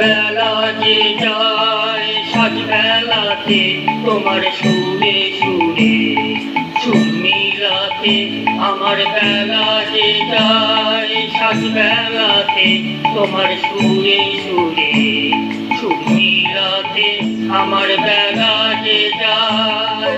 বেলা যে যায় সাজ বেলাতে তোমার সুরে সুরে সুর মিলাতে। আমার বেলা যে যায় সাজ বেলাতে তোমার সুরে সুরে সুর মিলাতে। আমার বেলা যে যায়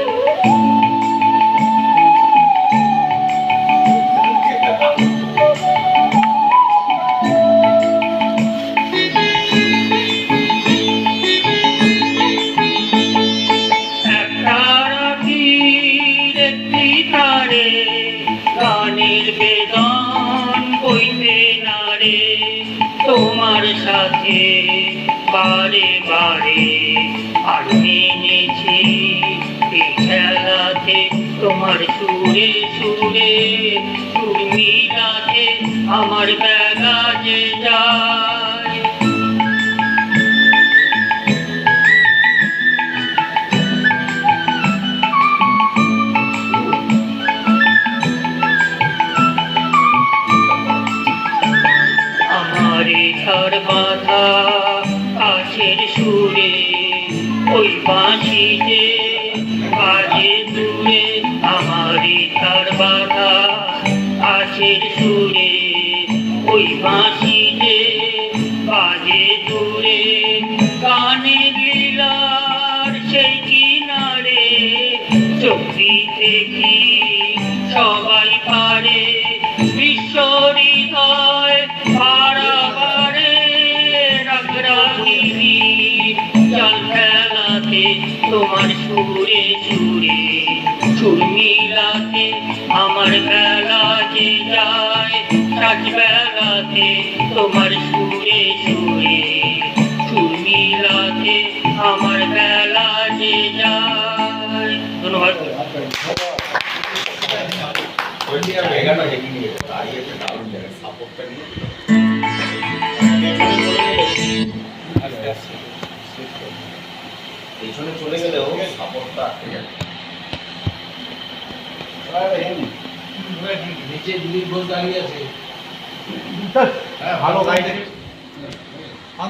গানের বেদন বইতে নারে তোমার সাথে বারে বারে আর মেনেছি এই খেলাতে তোমার সুরে সুরে সুর মিলাতে। আমার বেলা যে যায় রেখার বাধা কাছের সুরে ওই বাঁশিতে বাজে দূরে। আমার রেখার বাধা কাছের সুরে ওই বাঁশিতে বাজে দূরে। গানে লীলার সেই কিনারে চোখ দিতে কি সবাই পারে বিশ্ব হৃদয় পারাবারে রাগরাগিনী জল খেলাতে তোমার সুরে সুরে সুর মিলাতে। আমার বেলা যে যায় সাজ বেলাতে তোমার সুরে সুরে সুর মিলাতে। আমার বেলা যে যায়। ধন্যবাদ। পেছনে চলে গেলেও সাপোর্টটা নিচে দিলীপ ঘোষ দাঁড়িয়ে আছে। ভালো গাইড